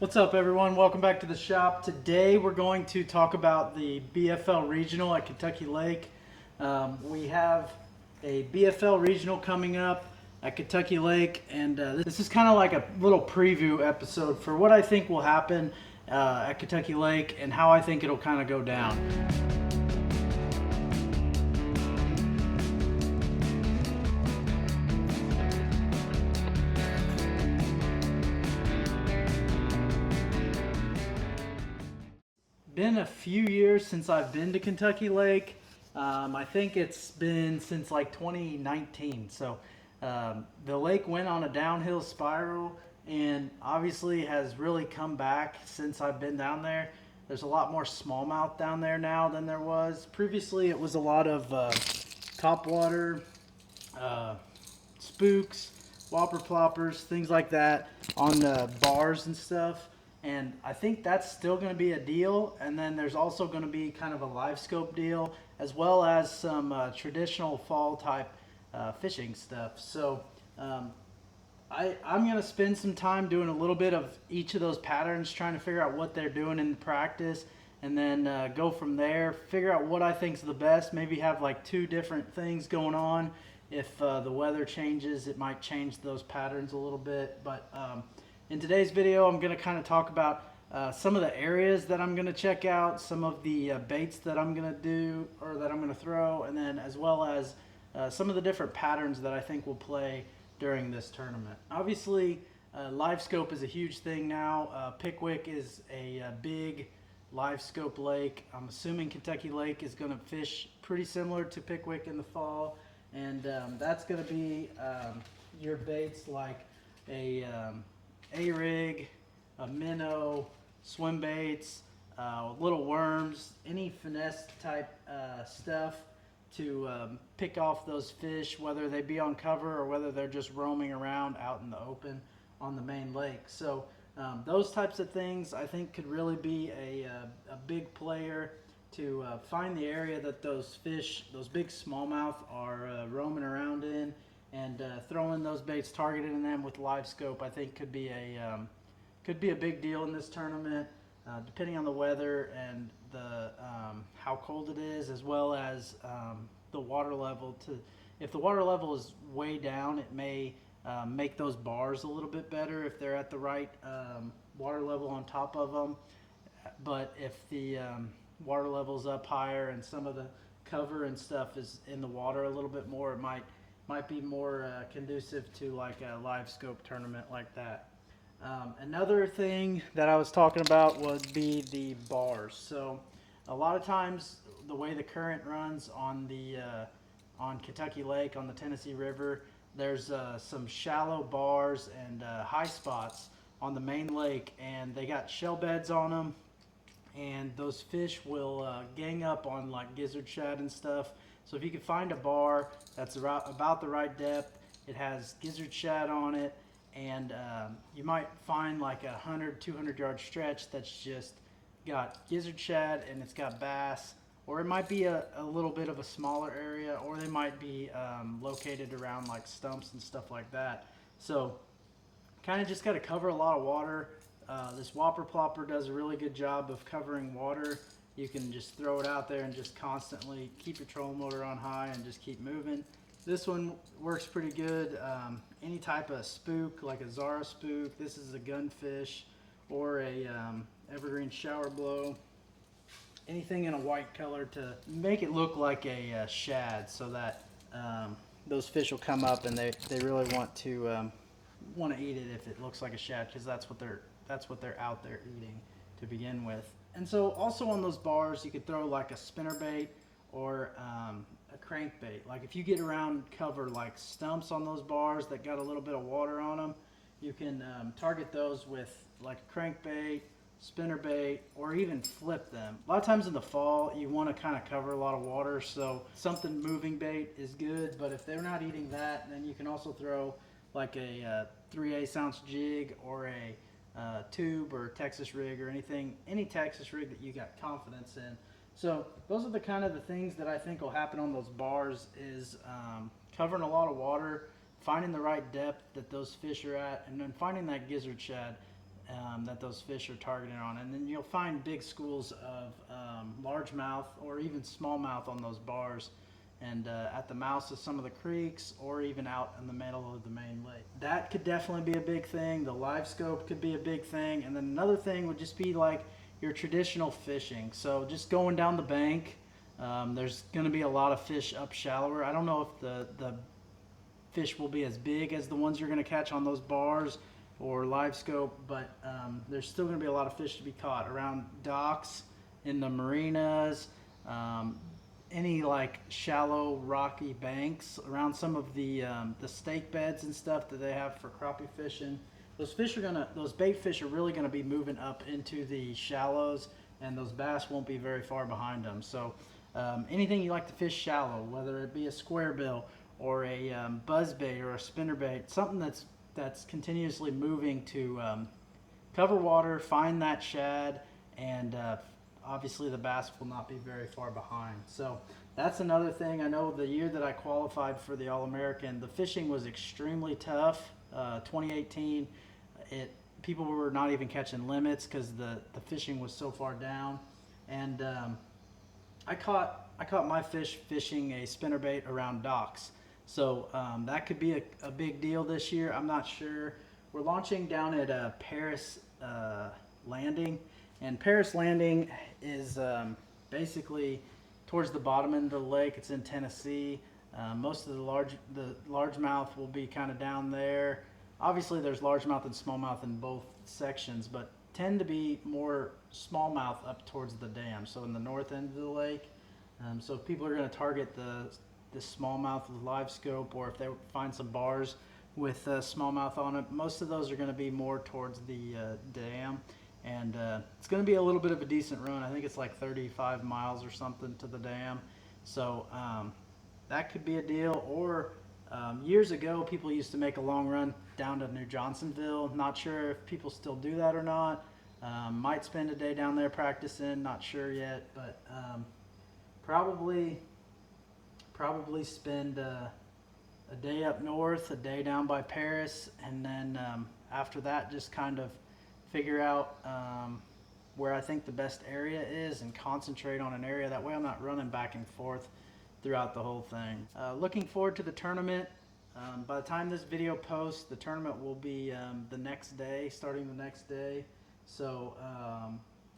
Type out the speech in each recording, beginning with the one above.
What's up, everyone? Welcome back to the shop. Today we're going to talk about the BFL Regional at Kentucky Lake. We have a BFL Regional coming up at Kentucky Lake, and this is kind of like a little preview episode for what I think will happen at Kentucky Lake and how I think it'll kind of go down. Been a few years since I've been to Kentucky Lake. I think it's been since like 2019. So the lake went on a downhill spiral and obviously has really come back since I've been down there. There's a lot more smallmouth down there now than there was. Previously, it was a lot of topwater, spooks, whopper ploppers, things like that on the bars and stuff. And I think that's still going to be a deal. And then there's also going to be kind of a live scope deal, as well as some traditional fall type fishing stuff. So I'm going to spend some time doing a little bit of each of those patterns, trying to figure out what they're doing in practice, and then go from there, figure out what I think is the best, maybe have like two different things going on. If the weather changes, it might change those patterns a little bit. But in today's video, I'm going to kind of talk about some of the areas that I'm going to check out, some of the baits that I'm going to do or that I'm going to throw, and then as well as some of the different patterns that I think will play during this tournament. Obviously, live scope is a huge thing now. Pickwick is a big live scope lake. I'm assuming Kentucky Lake is going to fish pretty similar to Pickwick in the fall, and that's going to be your baits like a rig, a minnow, swim baits, little worms, any finesse type stuff to pick off those fish, whether they be on cover or whether they're just roaming around out in the open on the main lake. So those types of things I think could really be a big player to find the area that those fish, those big smallmouth, are roaming around in, and throwing those baits targeted in them with live scope I think could be a big deal in this tournament, depending on the weather and the how cold it is, as well as the water level. If the water level is way down, it may make those bars a little bit better if they're at the right water level on top of them. But if the water level's up higher and some of the cover and stuff is in the water a little bit more, it might be more conducive to like a live scope tournament like that. Another thing that I was talking about would be the bars. So a lot of times the way the current runs on the on Kentucky Lake, on the Tennessee River, there's some shallow bars and high spots on the main lake, and they got shell beds on them, and those fish will gang up on like gizzard shad and stuff. So if you can find a bar that's about the right depth, it has gizzard shad on it, and you might find like a 100-200 yard stretch that's just got gizzard shad and it's got bass, or it might be a little bit of a smaller area, or they might be located around like stumps and stuff like that. So kind of just got to cover a lot of water. This whopper plopper does a really good job of covering water. You can just throw it out there and just constantly keep your trolling motor on high and just keep moving. This one works pretty good. Any type of spook, like a Zara spook, this is a gunfish, or a evergreen shower blow. Anything in a white color to make it look like a shad, so that those fish will come up and they really want to eat it if it looks like a shad, because that's what they're out there eating to begin with. And so also on those bars, you could throw like a spinnerbait or a crankbait. Like if you get around cover like stumps on those bars that got a little bit of water on them, you can target those with like a crankbait, spinnerbait, or even flip them. A lot of times in the fall, you want to kind of cover a lot of water, so something moving bait is good. But if they're not eating that, then you can also throw like a 3/8 ounce jig, or a tube, or Texas rig, or any Texas rig that you got confidence in. So those are the kind of the things that I think will happen on those bars, is covering a lot of water, finding the right depth that those fish are at, and then finding that gizzard shad. that those fish are targeted on. And then you'll find big schools of largemouth or even smallmouth on those bars, and at the mouths of some of the creeks, or even out in the middle of the main lake. That could definitely be a big thing. The live scope could be a big thing. And then another thing would just be like your traditional fishing. So just going down the bank, there's going to be a lot of fish up shallower. I don't know if the fish will be as big as the ones you're going to catch on those bars or live scope, but there's still going to be a lot of fish to be caught around docks, in the marinas, any like shallow rocky banks around some of the stake beds and stuff that they have for crappie fishing. Those bait fish are really gonna be moving up into the shallows, and those bass won't be very far behind them. So anything you like to fish shallow, whether it be a square bill or a buzz bait or a spinner bait, something that's continuously moving to cover water, find that shad, and obviously the bass will not be very far behind. So that's another thing. I know the year that I qualified for the All-American, the fishing was extremely tough. 2018, people were not even catching limits because the fishing was so far down. And I caught my fish fishing a spinnerbait around docks. So that could be a big deal this year. I'm not sure. We're launching down at Paris Landing. And Paris Landing is basically towards the bottom end of the lake. It's in Tennessee. Most of the largemouth will be kind of down there. Obviously, there's largemouth and smallmouth in both sections, but tend to be more smallmouth up towards the dam, so in the north end of the lake. So if people are going to target the smallmouth with live scope, or if they find some bars with smallmouth on it, most of those are going to be more towards the dam. And it's going to be a little bit of a decent run. I think it's like 35 miles or something to the dam. So that could be a deal. Or years ago, people used to make a long run down to New Johnsonville. Not sure if people still do that or not. Might spend a day down there practicing. Not sure yet, but probably spend a day up north, a day down by Paris, and then after that, just kind of figure out where I think the best area is and concentrate on an area. That way I'm not running back and forth throughout the whole thing. Looking forward to the tournament. By the time this video posts, the tournament will be the next day, starting the next day. So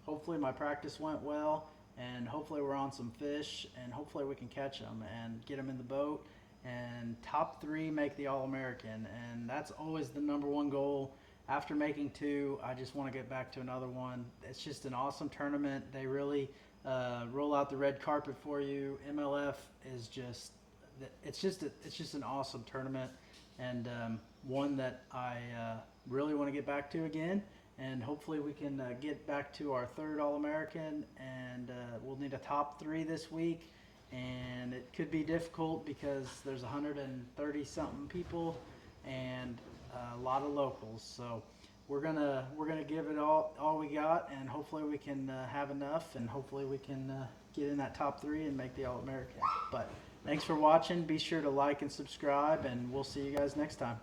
hopefully my practice went well, and hopefully we're on some fish, and hopefully we can catch them and get them in the boat, and top 3 make the All-American. And that's always the #1 goal. After making 2, I just want to get back to another one. It's just an awesome tournament. They really roll out the red carpet for you. MLF is just an awesome tournament, and one that I really want to get back to again. And hopefully we can get back to our 3rd All-American, and we'll need a top 3 this week. And it could be difficult because there's 130 something people and a lot of locals. So we're gonna give it all we got, and hopefully we can have enough, and hopefully we can get in that top 3 and make the All-American. But thanks for watching. Be sure to like and subscribe, and we'll see you guys next time.